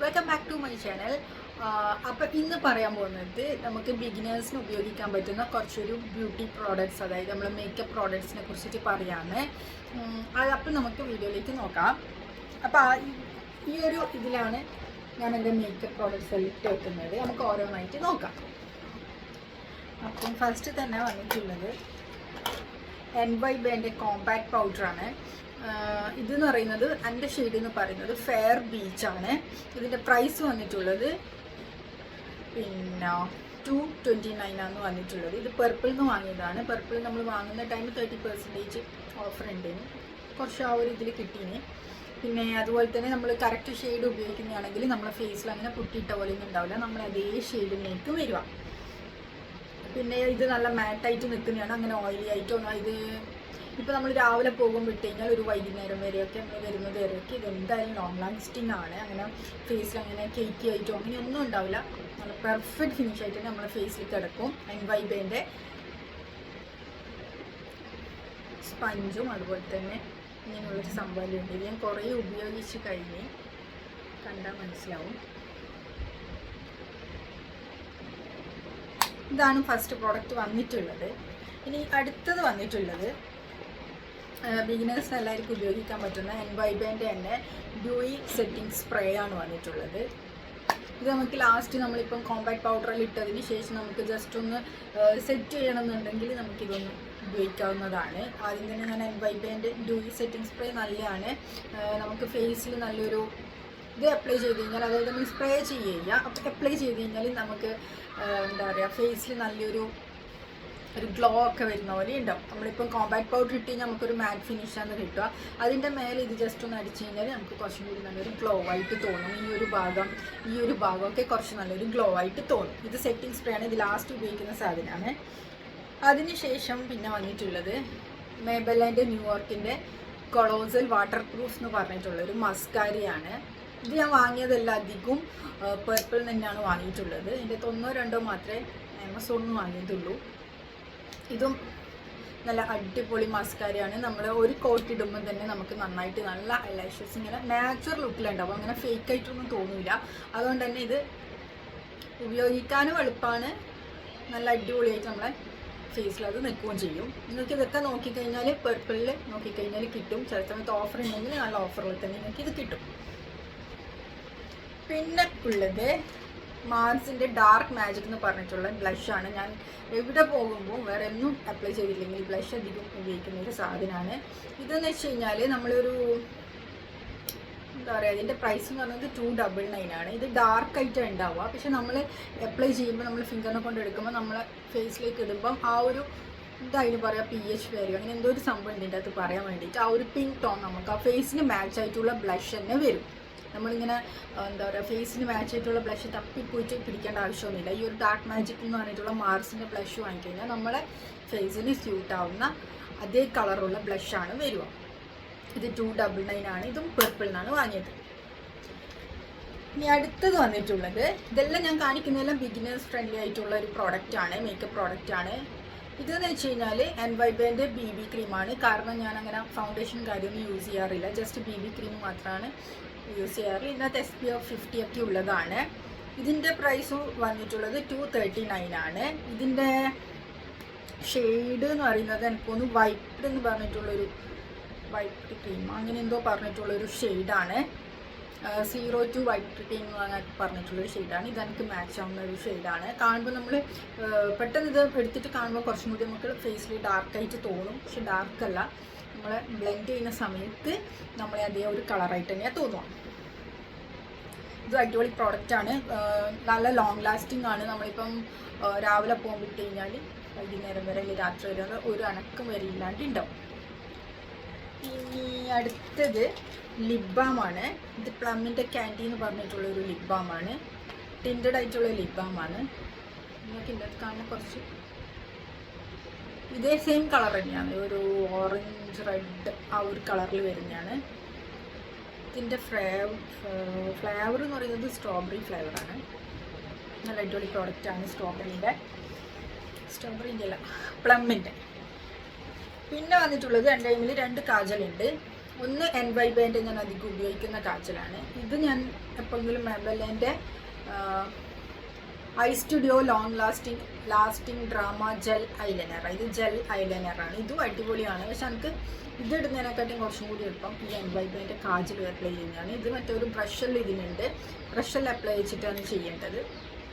Welcome back to my channel. അപ്പോൾ ഇന്ന് പറയാൻ പോകുന്നത് നമുക്ക് ബിഗിനേഴ്സിന് ഉപയോഗിക്കാൻ പറ്റുന്ന കുറച്ചൊരു ബ്യൂട്ടി പ്രോഡക്ട്സ്, അതായത് നമ്മൾ മേക്കപ്പ് പ്രോഡക്ട്സിനെ കുറിച്ചിട്ട് പറയാമെന്ന്. അപ്പോൾ നമുക്ക് വീഡിയോയിലേക്ക് നോക്കാം. അപ്പോൾ ഈ ഒരു ഇതിലാണ് ഞാൻ എൻ്റെ മേക്കപ്പ് പ്രോഡക്ട്സ് ഇട്ട് വെക്കുന്നത്. നമുക്ക് ഓരോന്നായിട്ട് നോക്കാം. അപ്പം ഫസ്റ്റ് തന്നെ വന്നിട്ടുള്ളത് NYBൻ്റെ കോമ്പാക്ട് പൗഡറാണ്. ഇതെന്ന് പറയുന്നത് എൻ്റെ ഷെയ്ഡ് എന്ന് പറയുന്നത് ഫെയർ ബീച്ചാണ്. ഇതിൻ്റെ പ്രൈസ് വന്നിട്ടുള്ളത് പിന്നെ 229 വന്നിട്ടുള്ളത്. ഇത് പർപ്പിളിൽ നിന്ന് വാങ്ങിയതാണ്. പർപ്പിൾ നമ്മൾ വാങ്ങുന്ന ടൈം 30% ഓഫർ ഉണ്ടേന്, കുറച്ച് ആ ഒരു ഇതിൽ കിട്ടീന്. പിന്നെ അതുപോലെ തന്നെ നമ്മൾ കറക്റ്റ് ഷെയ്ഡ് ഉപയോഗിക്കുന്നതാണെങ്കിൽ നമ്മളെ ഫേസിൽ അങ്ങനെ പൊട്ടിയിട്ട പോലെയൊന്നും ഉണ്ടാവില്ല, നമ്മൾ അതേ ഷെയ്ഡിലേക്ക് വരിക. പിന്നെ ഇത് നല്ല മാറ്റായിട്ട് നിൽക്കുന്നതാണ്, അങ്ങനെ ഓയിലി ആയിട്ടോ ഇത് ഇപ്പോൾ നമ്മൾ രാവിലെ പോകുമ്പോൾ ഇട്ട് കഴിഞ്ഞാൽ ഒരു വൈകുന്നേരം വരെയൊക്കെ നമ്മൾ വരുന്നത് വരെയൊക്കെ ഇത് എന്തായാലും ലോങ് ലാസ്റ്റിംഗ് ആണ്. അങ്ങനെ ഫേസിൽ അങ്ങനെ കേക്കി ആയിട്ടോ അങ്ങനെയൊന്നും ഉണ്ടാവില്ല, നല്ല പെർഫെക്റ്റ് ഫിനിഷ് ആയിട്ട് നമ്മളെ ഫേസിൽ കിടക്കും. NYBൻ്റെ സ്പഞ്ചും അതുപോലെ തന്നെ ഇങ്ങനെയുള്ളൊരു സംഭവമുണ്ട്. ഇത് ഞാൻ കുറേ ഉപയോഗിച്ച് കഴിഞ്ഞ് കണ്ടാൽ മനസ്സിലാവും. ഇതാണ് ഫസ്റ്റ് പ്രോഡക്റ്റ് വന്നിട്ടുള്ളത്. ഇനി അടുത്തത് വന്നിട്ടുള്ളത് ബിഗിനേഴ്സിന് എല്ലാവർക്കും ഉപയോഗിക്കാൻ പറ്റുന്ന NYBൻ്റെ തന്നെ ഡ്യൂയി സെറ്റിംഗ് സ്പ്രേ ആണ് വന്നിട്ടുള്ളത്. ഇത് നമുക്ക് ലാസ്റ്റ് നമ്മളിപ്പം കോമ്പാക്ട് പൗഡറിൽ ഇട്ടതിന് ശേഷം നമുക്ക് ജസ്റ്റ് ഒന്ന് സെറ്റ് ചെയ്യണമെന്നുണ്ടെങ്കിൽ നമുക്കിതൊന്ന് ഉപയോഗിക്കാവുന്നതാണ്. ആദ്യം തന്നെ ഞാൻ NYBൻ്റെ ഡ്യൂയി സെറ്റിംഗ് സ്പ്രേ നല്ലതാണ്. നമുക്ക് ഫേസിൽ നല്ലൊരു ഇത് അപ്ലൈ ചെയ്ത് കഴിഞ്ഞാൽ, അതായത് നമ്മൾ സ്പ്രേ ചെയ്യുക, അപ്പോൾ അപ്ലൈ ചെയ്ത് കഴിഞ്ഞാൽ നമുക്ക് എന്താ പറയുക ഫേസിൽ നല്ലൊരു ഗ്ലോ ഒക്കെ വരുന്ന പോലെ ഉണ്ടാവും. നമ്മളിപ്പം കോമ്പാക്ട് പൗഡർ ഇട്ട് കഴിഞ്ഞാൽ നമുക്കൊരു മാറ്റ് ഫിനിഷാണ് കിട്ടുക. അതിൻ്റെ മേലെ ഇത് ജസ്റ്റ് ഒന്ന് അടിച്ച് കഴിഞ്ഞാൽ നമുക്ക് കുറച്ചും കൂടി നല്ലൊരു ഗ്ലോ ആയിട്ട് തോന്നും. ഈ ഒരു ഭാഗമൊക്കെ കുറച്ച് നല്ലൊരു ഗ്ലോ ആയിട്ട് തോന്നും. ഇത് സെറ്റിംഗ് സ്പ്രേ ആണ്. ഇത് ലാസ്റ്റ് ഉപയോഗിക്കുന്ന സാധനമാണ്. അതിനുശേഷം പിന്നെ വന്നിട്ടുള്ളത് മേബെലിൻ്റെ ന്യൂയോർക്കിൻ്റെ കൊളോസൽ വാട്ടർ പ്രൂഫ് എന്ന് പറഞ്ഞിട്ടുള്ളൊരു മസ്കാരയാണ്. ഇത് ഞാൻ വാങ്ങിയതെല്ലാം അധികവും പർപ്പിളിൽ തന്നെയാണ് വാങ്ങിയിട്ടുള്ളത്. എൻ്റെ 1-2 മാത്രമേ ആമസോണിൽ വാങ്ങിയതുള്ളൂ. ഇതും നല്ല അടിപൊളി മസ്കാരയാണ്. നമ്മൾ ഒരു കോട്ട് ഇടുമ്പോൾ തന്നെ നമുക്ക് നന്നായിട്ട് നല്ല ഐലാഷസ് ഇങ്ങനെ നാച്ചുറൽ ലുക്കിലുണ്ടാവും, അങ്ങനെ ഫേക്ക് ആയിട്ടൊന്നും തോന്നില്ല. അതുകൊണ്ട് തന്നെ ഇത് ഉപയോഗിക്കാനും എളുപ്പമാണ്, നല്ല അടിപൊളിയായിട്ട് നമ്മളെ ഫേസിൽ അത് നിൽക്കുകയും ചെയ്യും. നിങ്ങൾക്ക് ഇതൊക്കെ നോക്കിക്കഴിഞ്ഞാൽ പർപ്പിളിൽ നോക്കിക്കഴിഞ്ഞാൽ കിട്ടും. ചില സമയത്ത് ഓഫർ ഉണ്ടെങ്കിൽ നല്ല ഓഫറിൽ തന്നെ നിങ്ങൾക്ക് ഇത് കിട്ടും. പിന്നെ ഉള്ളത് മാർസിൻ്റെ ഡാർക്ക് മാജിക് എന്ന് പറഞ്ഞിട്ടുള്ള ബ്ലഷാണ്. ഞാൻ എവിടെ പോകുമ്പോൾ വേറെ ഒന്നും അപ്ലൈ ചെയ്തില്ലെങ്കിൽ ബ്ലഷ് അധികം ഉപയോഗിക്കുന്ന ഒരു സാധനമാണ്. ഇതെന്ന് വെച്ച് കഴിഞ്ഞാൽ നമ്മളൊരു എന്താ പറയുക, ഇതിൻ്റെ പ്രൈസ് എന്ന് പറയുന്നത് 299 ഇത് ഡാർക്കായിട്ടാണ് ഉണ്ടാവുക. പക്ഷെ നമ്മൾ അപ്ലൈ ചെയ്യുമ്പോൾ നമ്മൾ ഫിംഗറിനെ കൊണ്ട് എടുക്കുമ്പോൾ നമ്മളെ ഫേസിലേക്ക് ഇടുമ്പം ആ ഒരു ഇതായിട്ട് പറയാം PH വാല്യൂ അങ്ങനെ എന്തോ ഒരു സംഭവം ഉണ്ട് ഇതിൻ്റെ അകത്ത് പറയാൻ വേണ്ടിയിട്ട്. ആ ഒരു പിങ്ക് ടോൺ നമുക്ക് ആ ഫേസിന് മാച്ച് ആയിട്ടുള്ള ബ്ലഷ് തന്നെ വരും. നമ്മളിങ്ങനെ എന്താ പറയുക ഫേസിന് മാച്ച് ആയിട്ടുള്ള ബ്ലഷ് തപ്പിപ്പോയിട്ട് പിടിക്കേണ്ട ആവശ്യമൊന്നുമില്ല. ഈ ഒരു ഡാർക്ക് മാജിക് എന്ന് പറഞ്ഞിട്ടുള്ള മാർസിൻ്റെ ബ്ലഷ് വാങ്ങിക്കഴിഞ്ഞാൽ നമ്മളെ ഫേസിന് സ്യൂട്ട് ആവുന്ന അതേ കളറുള്ള ബ്ലഷാണ് വരിക. ഇത് 299 ഇതും പർപ്പിളിനാണ് വാങ്ങിയത്. ഇനി അടുത്തത് വന്നിട്ടുള്ളത്, ഇതെല്ലാം ഞാൻ കാണിക്കുന്നതെല്ലാം ബിഗിനേഴ്സ് ഫ്രണ്ട്ലി ആയിട്ടുള്ള ഒരു പ്രോഡക്റ്റാണ്, മേക്കപ്പ് പ്രോഡക്റ്റാണ്. ഇതെന്ന് വെച്ച് കഴിഞ്ഞാൽ NYBൻ്റെ BB ക്രീമാണ്. കാരണം ഞാൻ അങ്ങനെ ഫൗണ്ടേഷൻ കാര്യമൊന്നും യൂസ് ചെയ്യാറില്ല, ജസ്റ്റ് BB ക്രീം മാത്രമാണ് യൂസ് ചെയ്യാറ്. ഇതിനകത്ത് SPF 50 ഒക്കെ ഉള്ളതാണ്. ഇതിൻ്റെ പ്രൈസും വന്നിട്ടുള്ളത് 239 ഇതിൻ്റെ ഷെയ്ഡ് എന്ന് പറയുന്നത് എനിക്കൊന്ന് വൈറ്റ് എന്ന് പറഞ്ഞിട്ടുള്ളൊരു വൈറ്റ് ക്രീം അങ്ങനെ എന്തോ പറഞ്ഞിട്ടുള്ളൊരു ഷെയ്ഡാണ്. 02 വൈറ്റ് ക്രീം എന്നൊക്കെ പറഞ്ഞിട്ടുള്ളൊരു ഷെയ്ഡാണ്. ഇതെനിക്ക് മാച്ച് ആവുന്ന ഒരു ഷെയ്ഡാണ്. കാണുമ്പോൾ നമ്മൾ പെട്ടെന്ന് ഇത് എടുത്തിട്ട് കാണുമ്പോൾ കുറച്ചും കൂടി നമുക്ക് ഫേസിൽ ഡാർക്കായിട്ട് തോന്നും, പക്ഷെ ഡാർക്കല്ല, നമ്മൾ ബ്ലെൻഡ് ചെയ്യുന്ന സമയത്ത് നമ്മളെ അതേ ഒരു കളറായിട്ട് തന്നെയാണ് തോന്നുക. ഇത് അടിപൊളി പ്രോഡക്റ്റാണ്, നല്ല ലോങ് ലാസ്റ്റിംഗ് ആണ്. നമ്മളിപ്പം രാവിലെ പോകുമ്പോൾ ഇട്ട് കഴിഞ്ഞാൽ വൈകുന്നേരം വരെ അല്ലെങ്കിൽ രാത്രി വരെ ഒരു അനക്കം വരെ ഇല്ലാണ്ട് ഉണ്ടാവും. ഇനി അടുത്തത് ലിപ് ബാമാണ്. ഇത് പ്ലമ്മിൻ്റെ ക്യാൻഡി എന്ന് പറഞ്ഞിട്ടുള്ളൊരു ലിപ് ബാമാണ്, ടിൻറ്റഡ് ആയിട്ടുള്ള ലിപ് ബാമാണ്. നിങ്ങൾക്ക് ഇതിൻ്റെ കാണുന്ന കുറച്ച് ഇതേ സെയിം കളർ തന്നെയാണ്, ഒരു ഓറഞ്ച് റെഡ് ആ ഒരു കളറിൽ വരുന്നതാണ്. ഇതിൻ്റെ ഫ്ലേവർ എന്ന് പറയുന്നത് സ്ട്രോബെറി ഫ്ലേവറാണ്. നല്ല അടിപൊളി പ്രോഡക്റ്റാണ് സ്ട്രോബെറിൻ്റെ അല്ല പ്ലമ്മിൻ്റെ. പിന്നെ വന്നിട്ടുള്ളത് എൻ്റെ കയ്യിൽ 2 കാജലുണ്ട്. ഒന്ന് NY ബാൻഡ് ഞാൻ അധികം ഉപയോഗിക്കുന്ന കാജലാണ്. ഇത് ഞാൻ എപ്പോഴെങ്കിലും മാബെല്ലിൻ്റെ eye studio long lasting drama gel eyeliner. ഇത് ജെൽ ഐലൈനറാണ്. ഇതും അടിപൊളിയാണ്. പക്ഷെ എനിക്ക് ഇതിടുന്നതിനെക്കാട്ടും കുറച്ചും കൂടി എളുപ്പം ഈ NY ബാൻഡ് കാജൽ അപ്ലൈ ചെയ്യുന്നതാണ്. ഇത് മറ്റൊരു ബ്രഷെല്ലാം ഇതിനുണ്ട്. ബ്രഷെല്ലാം അപ്ലൈ ചെയ്തിട്ടാണ് ചെയ്യേണ്ടത്.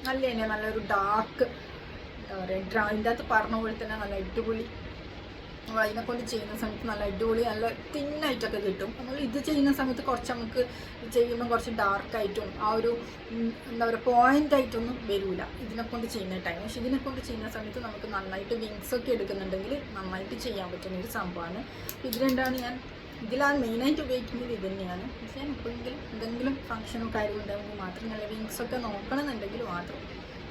നല്ല തന്നെ നല്ലൊരു ഡാർക്ക് എന്താ പറയുക, അതിൻ്റെ അകത്ത് പറഞ്ഞ പോലെ തന്നെ നല്ല അടിപൊളി. അതിനെക്കൊണ്ട് ചെയ്യുന്ന സമയത്ത് നല്ല അടിപൊളി നല്ല തിന്നായിട്ടൊക്കെ കിട്ടും. നമ്മൾ ഇത് ചെയ്യുന്ന സമയത്ത് കുറച്ച് നമുക്ക് ചെയ്യുമ്പോൾ കുറച്ച് ഡാർക്കായിട്ടും ആ ഒരു എന്താ പറയുക പോയിൻ്റായിട്ടൊന്നും വരില്ല ഇതിനെക്കൊണ്ട് ചെയ്യുന്ന ടൈം. പക്ഷെ ഇതിനെക്കൊണ്ട് ചെയ്യുന്ന സമയത്ത് നമുക്ക് നന്നായിട്ട് വിങ്സൊക്കെ എടുക്കുന്നുണ്ടെങ്കിൽ നന്നായിട്ട് ചെയ്യാൻ പറ്റുന്ന ഒരു സംഭവമാണ്. ഇത് രണ്ടാണ് ഇതിലാണ് മെയിനായിട്ട് ഉപയോഗിക്കുന്നത്. ഇത് തന്നെയാണ്. പക്ഷേ ഞാൻ എപ്പോഴെങ്കിലും എന്തെങ്കിലും ഫംഗ്ഷനോ കാര്യമോ ഉണ്ടാകുമ്പോൾ മാത്രം നല്ല വിങ്സൊക്കെ നോക്കണമെന്നുണ്ടെങ്കിൽ മാത്രം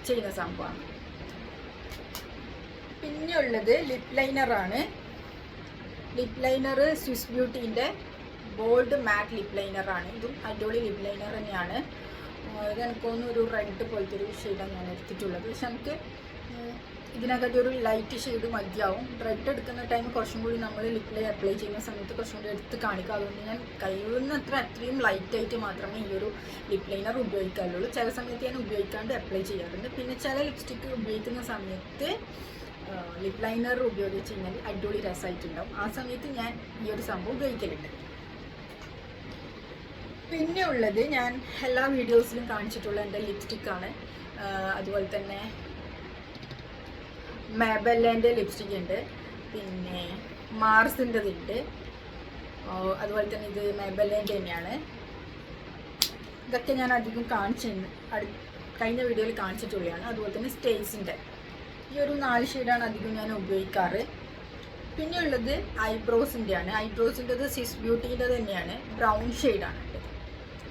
ചെയ്യുന്ന സംഭവമാണ്. പിന്നെ ഉള്ളത് ലിപ് ലൈനറാണ്. ലിപ് ലൈനർ സ്വിസ് ബ്യൂട്ടീൻ്റെ ബോൾഡ് മാറ്റ് ലിപ് ലൈനറാണ്. ഇതും അടിപൊളി ലിപ് ലൈനർ തന്നെയാണ്. ഇത് എനിക്കൊന്ന് ഒരു റെഡ് പോലത്തെ ഒരു ഷെയ്ഡാണ് ഞാൻ എടുത്തിട്ടുള്ളത്. പക്ഷെ നമുക്ക് ഇതിനകത്ത് ഒരു ലൈറ്റ് ഷെയ്ഡ് മതിയാവും. റെഡ് എടുക്കുന്ന ടൈം കുറച്ചും കൂടി നമ്മൾ ലിപ്പിൽ അപ്ലൈ ചെയ്യുന്ന സമയത്ത് കുറച്ചും കൂടി എടുത്ത് കാണിക്കുക. അതുകൊണ്ട് ഞാൻ കഴിയുന്നത്ര അത്രയും ലൈറ്റായിട്ട് മാത്രമേ ഈ ഒരു ലിപ് ലൈനർ ഉപയോഗിക്കാറുള്ളൂ. ചില സമയത്ത് ഞാൻ ഉപയോഗിക്കാണ്ട് അപ്ലൈ ചെയ്യാറുണ്ട്. പിന്നെ ചില ലിപ്സ്റ്റിക്ക് ഉപയോഗിക്കുന്ന സമയത്ത് ലിപ് ലൈനർ ഉപയോഗിച്ച് കഴിഞ്ഞാൽ അടിപൊളി രസമായിട്ടുണ്ടാവും. ആ സമയത്ത് ഞാൻ ഈ ഒരു സംഭവം ഉപയോഗിക്കലുണ്ട്. പിന്നെ ഉള്ളത് ഞാൻ എല്ലാ വീഡിയോസിലും കാണിച്ചിട്ടുള്ള എൻ്റെ ലിപ്സ്റ്റിക്കാണ്. അതുപോലെ തന്നെ മാബെല്ലിൻ്റെ ലിപ്സ്റ്റിക് ഉണ്ട്, പിന്നെ മാർസിൻ്റെതുണ്ട്. അതുപോലെ തന്നെ ഇത് മാബെല്ലിൻ്റെ തന്നെയാണ്. ഇതൊക്കെ ഞാൻ അധികം കഴിഞ്ഞ വീഡിയോയിൽ കാണിച്ചിട്ടുള്ളതാണ്. അതുപോലെ തന്നെ സ്റ്റേസിൻ്റെ ഈ ഒരു 4 ഷെയ്ഡാണ് അധികം ഞാൻ ഉപയോഗിക്കാറ്. പിന്നെ ഉള്ളത് ഐബ്രോസിൻ്റെയാണ്. ഐബ്രോസിൻ്റെത് സ്വിസ് ബ്യൂട്ടീൻ്റെ തന്നെയാണ്. ബ്രൗൺ ഷെയ്ഡാണ്.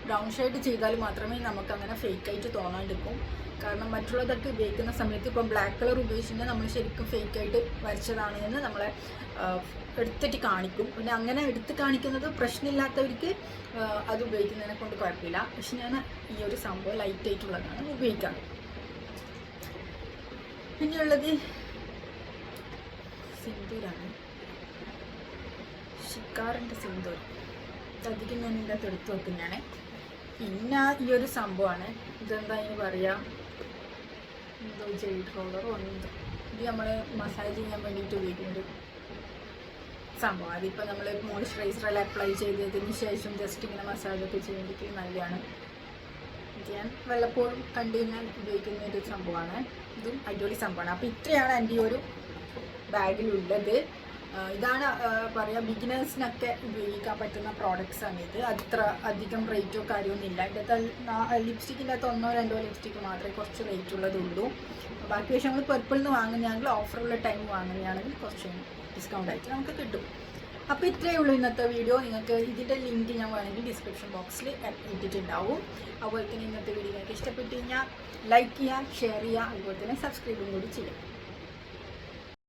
ബ്രൗൺ ഷെയ്ഡ് ചെയ്താൽ മാത്രമേ നമുക്ക് അങ്ങനെ ഫേക്കായിട്ട് തോന്നാണ്ടിരിക്കും. കാരണം മറ്റുള്ളതൊക്കെ ഉപയോഗിക്കുന്ന സമയത്ത് ഇപ്പം ബ്ലാക്ക് കളർ ഉപയോഗിച്ചിട്ടുണ്ടെങ്കിൽ നമ്മൾ ശരിക്കും ഫേക്കായിട്ട് വരച്ചതാണ് എന്ന് നമ്മളെ എടുത്തിട്ട് കാണിക്കും. പിന്നെ അങ്ങനെ എടുത്ത് കാണിക്കുന്നത് പ്രശ്നമില്ലാത്തവർക്ക് അത് ഉപയോഗിക്കുന്നതിനെ കൊണ്ട് കുഴപ്പമില്ല. പക്ഷെ ഞാൻ ഈ ഒരു സംഭവം ലൈറ്റായിട്ടുള്ളതാണ് ഉപയോഗിക്കാറ്. പിന്നെയുള്ളത് സിന്ദൂരാണ്. ഷിക്കാറിൻ്റെ സിന്ദൂർ. അധികം ഞാൻ ഇതിൻ്റെ അകത്ത് എടുത്ത് വെക്കുന്നതാണ്. പിന്നെ ഈ ഒരു സംഭവമാണ്. ഇതെന്താ ഇതിന് പറയുക, എന്തോ ജെയ്ഡ് റോളറോ എന്തോ. ഇത് നമ്മൾ മസാജ് ചെയ്യാൻ വേണ്ടിയിട്ട് ഉപയോഗിക്കുന്നൊരു സംഭവം. അതിപ്പോൾ നമ്മൾ മോയ്സ്ചറൈസറെല്ലാം അപ്ലൈ ചെയ്തതിന് ശേഷം ജസ്റ്റ് ഇങ്ങനെ മസാജൊക്കെ ചെയ്യുമ്പോഴേക്ക് നല്ലതാണ്. ഇത് ഞാൻ വല്ലപ്പോഴും കണ്ടു കഴിഞ്ഞാൽ ഉപയോഗിക്കുന്ന ഒരു സംഭവമാണ്. ഇതും അടിപൊളി സംഭവമാണ്. അപ്പോൾ ഇത്രയാണ് എൻ്റെ ഈ ഒരു ബാഗിലുള്ളത്. ഇതാണ് പറയുക, ബിഗിനേഴ്സിനൊക്കെ ഉപയോഗിക്കാൻ പറ്റുന്ന പ്രോഡക്റ്റ്സാണ് ഇത്. അത്ര അധികം റേറ്റോ കാര്യമൊന്നും ഇല്ല. ഇതിൻ്റെ ലിപ്സ്റ്റിക്കിൻ്റെ അകത്ത് 1-2 ലിപ്സ്റ്റിക്ക് മാത്രമേ കുറച്ച് റേറ്റ് ഉള്ളതുള്ളൂ. ബാക്കി പക്ഷേ നമ്മൾ പെർപ്പിളിൽ നിന്ന് വാങ്ങുകയാണെങ്കിൽ ഓഫറുള്ള ടൈം വാങ്ങുകയാണെങ്കിൽ കുറച്ച് ഡിസ്കൗണ്ട് ആയിട്ട് നമുക്ക് കിട്ടും. അപ്പോൾ ഇത്രയേ ഉള്ളൂ ഇന്നത്തെ വീഡിയോ. നിങ്ങൾക്ക് ഇതിൻ്റെ ലിങ്ക് ഞാൻ വേണമെങ്കിൽ ഡിസ്ക്രിപ്ഷൻ ബോക്സിൽ ഇട്ടിട്ടുണ്ടാവും. അതുപോലെ തന്നെ ഇന്നത്തെ വീഡിയോ നിങ്ങൾക്ക് ഇഷ്ടപ്പെട്ട് കഴിഞ്ഞാൽ ലൈക്ക് ചെയ്യുക, ഷെയർ ചെയ്യുക, അതുപോലെ തന്നെ സബ്സ്ക്രൈബും കൂടി ചെയ്യുക.